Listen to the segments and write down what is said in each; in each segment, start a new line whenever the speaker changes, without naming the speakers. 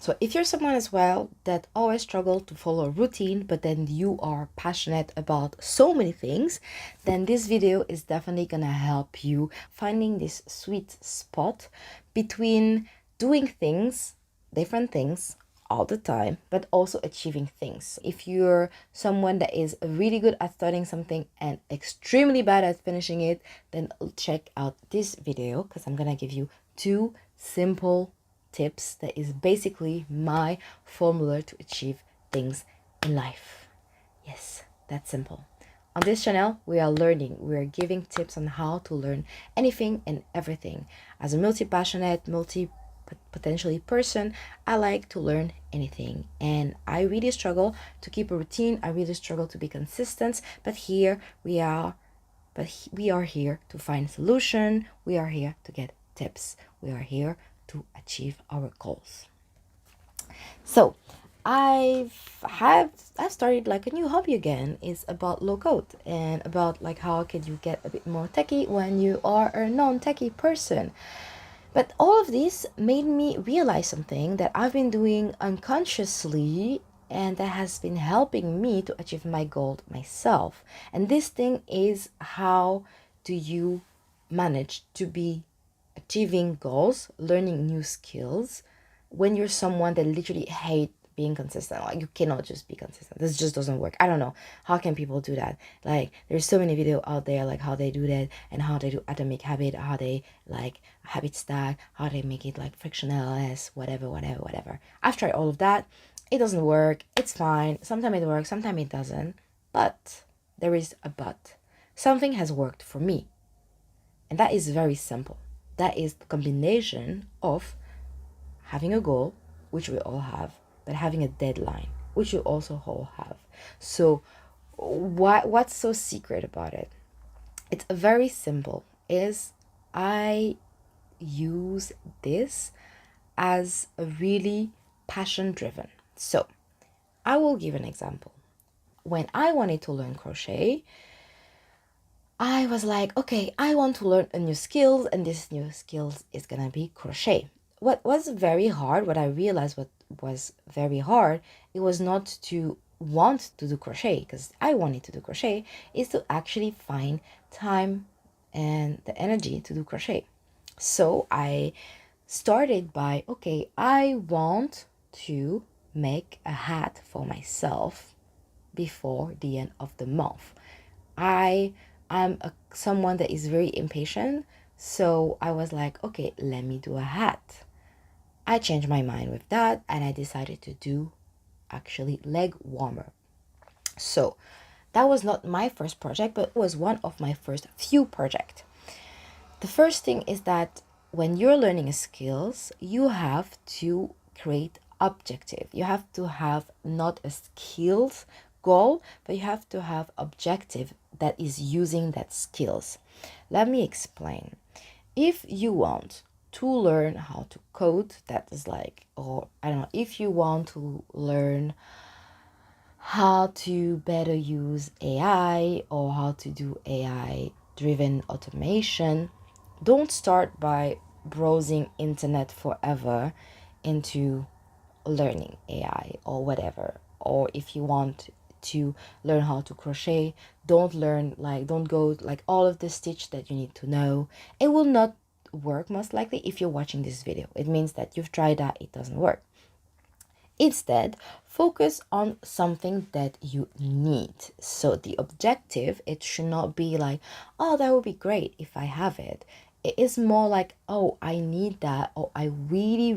So if you're someone as well that always struggle to follow a routine, but then you are passionate about so many things, then this video is definitely gonna help you finding this sweet spot between doing things, different things, all the time, but also achieving things. If you're someone that is really good at starting something and extremely bad at finishing it, then check out this video because I'm gonna give you 2 simple tips that is basically my formula to achieve things in life. Yes, that's simple. On this channel, we are learning, we are giving tips on how to learn anything and everything. As a multi-passionate, potentially person, I like to learn anything, and I really struggle to keep a routine. I really struggle to be consistent, but here we are. We are here to find solution. We are here to get tips. We are here to achieve our goals. So I've started like a new hobby again. It's about low code and about like how can you get a bit more techie when you are a non-techie person. But all of this made me realize something that I've been doing unconsciously and that has been helping me to achieve my goal myself. And this thing is, how do you manage to be achieving goals, learning new skills when you're someone that literally hate being consistent? Like, you cannot just be consistent. This just doesn't work. I don't know how can people do that. Like, there's so many videos out there like how they do that and how they do atomic habit, how they like habit stack, how they make it like frictionless, whatever. I've tried all of that. It doesn't work. It's fine. Sometimes it works, sometimes it doesn't. But there is a but. Something has worked for me, and that is very simple. That is the combination of having a goal, which we all have, but having a deadline, which you also all have. So what's so secret about it? It's very simple. Is I use this as a really passion driven. So I will give an example. When I wanted to learn crochet, I was like, okay, I want to learn a new skill, and this new skill is gonna be crochet. What was very hard, what I realized what was very hard, it was not to want to do crochet, because I wanted to do crochet, is to actually find time and the energy to do crochet. So I started by, okay, I want to make a hat for myself before the end of the month. I'm someone that is very impatient, so I was like, okay, let me do a hat. I changed my mind with that, and I decided to do actually leg warmer. So that was not my first project, but it was one of my first few projects. The first thing is that when you're learning skills, you have to create objective. You have to have not a skills goal, but you have to have objective that is using that skills. Let me explain. If you want to learn how to code, that is like, or I don't know, if you want to learn how to better use AI or how to do AI driven automation, don't start by browsing internet forever into learning AI or whatever. Or if you want to learn how to crochet, don't go like all of the stitch that you need to know. It will not work most likely if you're watching this video. It means that you've tried that, it doesn't work. Instead, focus on something that you need. So the objective, it should not be like, oh, that would be great if I have it. It is more like, oh, I need that, or I really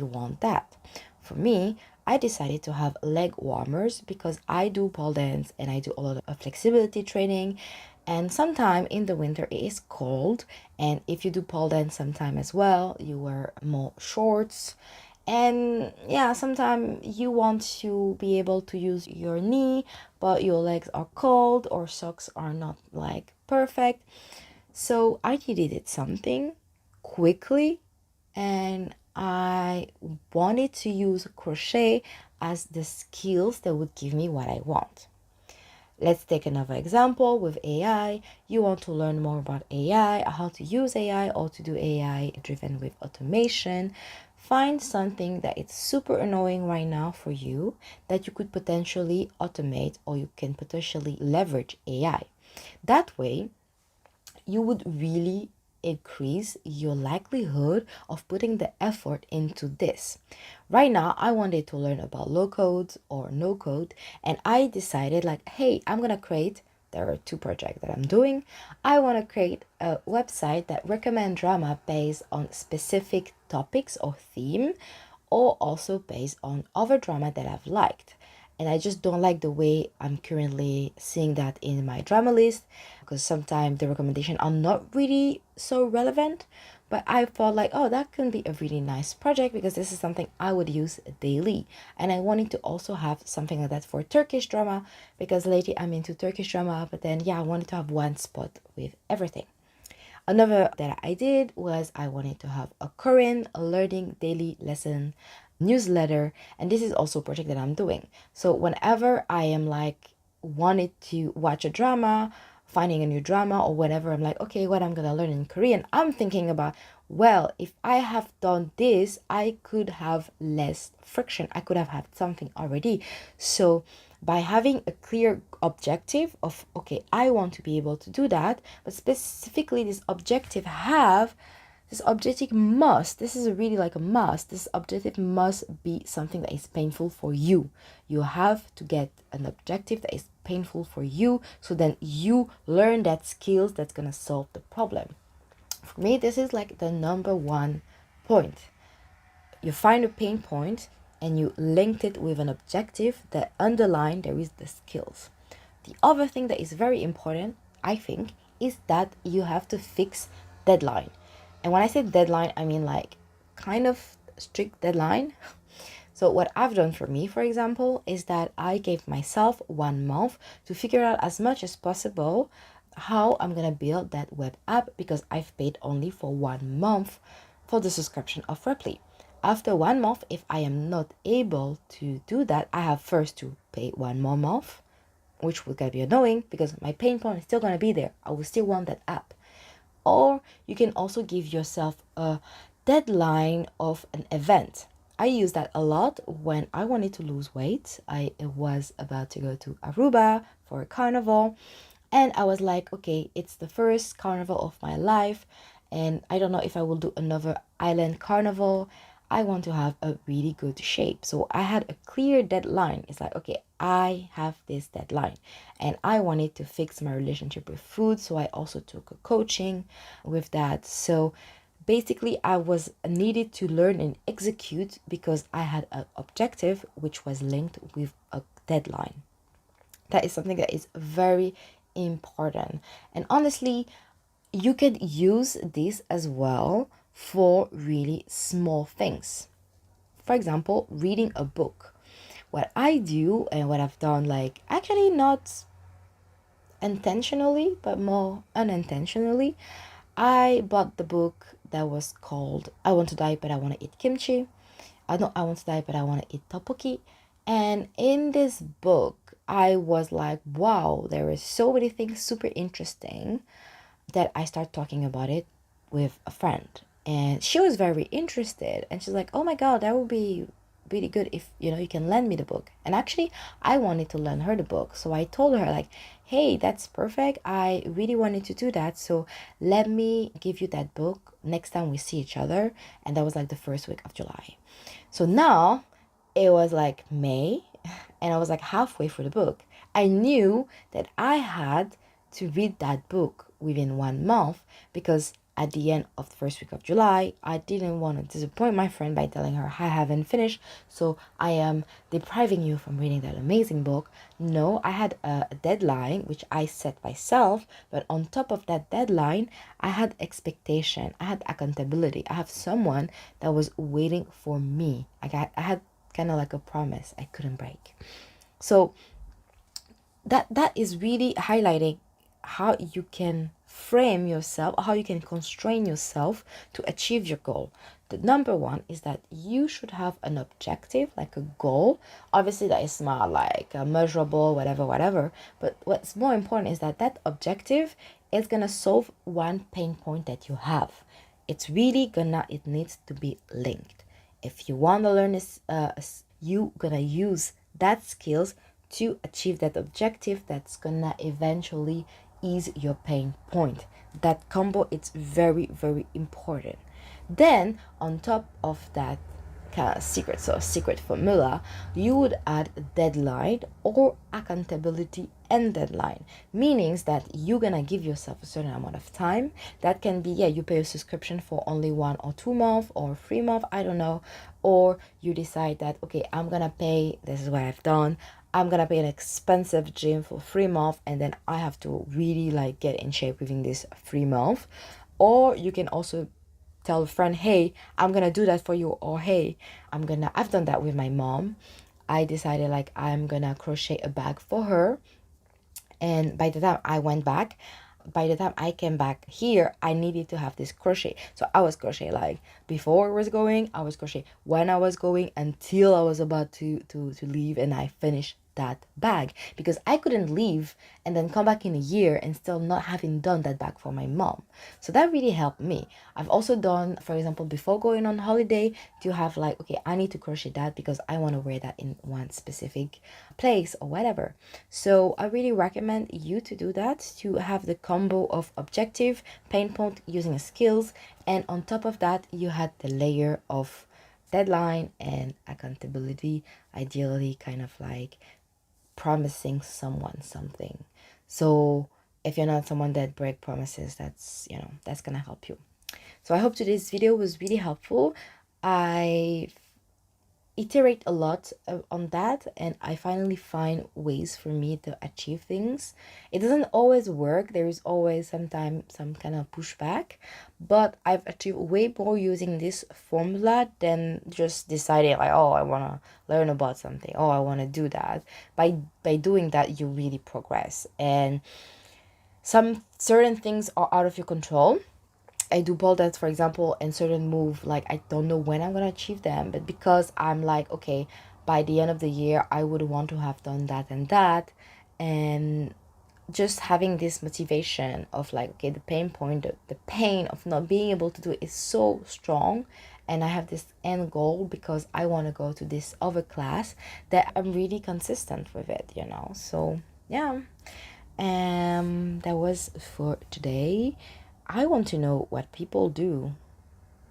want that. For me, I decided to have leg warmers because I do pole dance and I do a lot of flexibility training. And sometime in the winter it is cold, and if you do pole dance sometime as well, you wear more shorts. And yeah, sometimes you want to be able to use your knee, but your legs are cold or socks are not like perfect. So I needed something quickly, and I wanted to use crochet as the skills that would give me what I want. Let's take another example with AI. You want to learn more about AI, how to use AI or to do AI driven with automation. find something that it's super annoying right now for you that you could potentially automate, or you can potentially leverage AI. That way, you would really increase your likelihood of putting the effort into this. Right now, I wanted to learn about low code or no code, and I decided like, hey, I'm gonna create, there are two projects that I'm doing. I want to create a website that recommend drama based on specific topics or theme, or also based on other drama that I've liked. And I just don't like the way I'm currently seeing that in my drama list, because sometimes the recommendation are not really so relevant. But I thought like, oh, that can be a really nice project because this is something I would use daily. And I wanted to also have something like that for Turkish drama, because lately I'm into Turkish drama. But then, yeah, I wanted to have one spot with everything. Another that I did was I wanted to have a Korean learning daily lesson newsletter, and this is also a project that I'm doing. So whenever I am like wanted to watch a drama, finding a new drama, or whatever, I'm like, okay, what I'm gonna learn in Korean, I'm thinking about, well, if I have done this, I could have less friction. I could have had something already. So by having a clear objective of, okay, I want to be able to do that, but specifically this objective must, this is really like a must, this objective must be something that is painful for you. You have to get an objective that is painful for you, so then you learn that skills that's gonna solve the problem. For me, this is like the number one point. You find a pain point and you linked it with an objective that underline there is the skills. The other thing that is very important, I think, is that you have to fix deadline. And when I say deadline, I mean like kind of strict deadline. So what I've done for me, for example, is that I gave myself 1 month to figure out as much as possible how I'm gonna build that web app, because I've paid only for 1 month for the subscription of Reply. After 1 month, if I am not able to do that, I have first to pay 1 more month, which will gonna be annoying because my pain point is still gonna be there. I will still want that app. Or you can also give yourself a deadline of an event. I use that a lot when I wanted to lose weight. I was about to go to Aruba for a carnival, and I was like, okay, it's the first carnival of my life, and I don't know if I will do another island carnival. I want to have a really good shape. So I had a clear deadline. It's like, okay, I have this deadline, and I wanted to fix my relationship with food. So I also took a coaching with that. So basically, I was needed to learn and execute because I had an objective which was linked with a deadline. That is something that is very important. And honestly, you can use this as well for really small things. For example, reading a book. What I do and what I've done, like actually not intentionally, but more unintentionally, I bought the book that was called I Want to Die But I Want to Eat Kimchi. I want to die but I want to eat tteokbokki. And in this book, I was like, wow, there is so many things super interesting, that I start talking about it with a friend. And she was very interested, and she's like, oh my god, that would be really good if you can lend me the book. And actually, I wanted to lend her the book, so I told her like, hey, that's perfect, I really wanted to do that, so let me give you that book next time we see each other. And that was like the first week of July. So now it was like May, and I was like halfway through the book. I knew that I had to read that book within 1 month, because at the end of the first week of July, I didn't want to disappoint my friend by telling her I haven't finished, so I am depriving you from reading that amazing book. No, I had a deadline which I set myself, but on top of that deadline, I had expectation, I had accountability, I have someone that was waiting for me. I had kind of like a promise I couldn't break. So that is really highlighting how you can frame yourself, how you can constrain yourself to achieve your goal. The number one is that you should have an objective, like a goal. Obviously, that is not like measurable, whatever. But what's more important is that that objective is gonna solve one pain point that you have. It needs to be linked. If you want to learn this, you gonna use that skills to achieve that objective that's gonna eventually ease your pain point. That combo, it's very, very important. Then on top of that kind of secret formula, you would add deadline or accountability and deadline, meanings that you're gonna give yourself a certain amount of time. That can be, yeah, you pay a subscription for only 1 or 2 months or 3 months, I don't know, or you decide that, okay, I'm gonna pay, this is what I've done, I'm gonna pay an expensive gym for 3 months, and then I have to really like get in shape within this 3 months. Or you can also tell a friend, hey, I'm gonna do that for you, or hey, I've done that with my mom. I decided like I'm gonna crochet a bag for her, and by the time I came back here, I needed to have this crochet. So I was crochet like before I was going, I was crochet when I was going, until I was about to leave, and I finished that bag, because I couldn't leave and then come back in a year and still not having done that bag for my mom. So that really helped me. I've also done, for example, before going on holiday, to have like, okay, I need to crochet that because I want to wear that in one specific place or whatever. So I really recommend you to do that, to have the combo of objective, pain point, using skills, and on top of that you had the layer of deadline and accountability, ideally kind of like promising someone something. So if you're not someone that break promises, that's, that's gonna help you. So I hope today's video was really helpful. I iterate a lot on that, and I finally find ways for me to achieve things. It doesn't always work, there is always sometimes some kind of pushback, but I've achieved way more using this formula than just deciding like, oh, I want to learn about something, oh, I want to do that. By doing that, you really progress, and some certain things are out of your control. I do pole dance, for example, and certain move, like I don't know when I'm gonna achieve them, but because I'm like, okay, by the end of the year I would want to have done that and that, and just having this motivation of like, okay, the pain point, the pain of not being able to do it is so strong, and I have this end goal because I want to go to this other class, that I'm really consistent with it, so yeah. That was for today. I want to know what people do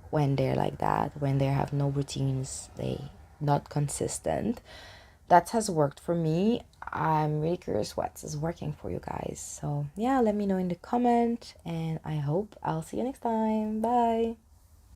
when they're like that, when they have no routines, they not consistent. That has worked for me. I'm really curious what is working for you guys. So yeah, let me know in the comment, and I hope I'll see you next time. Bye.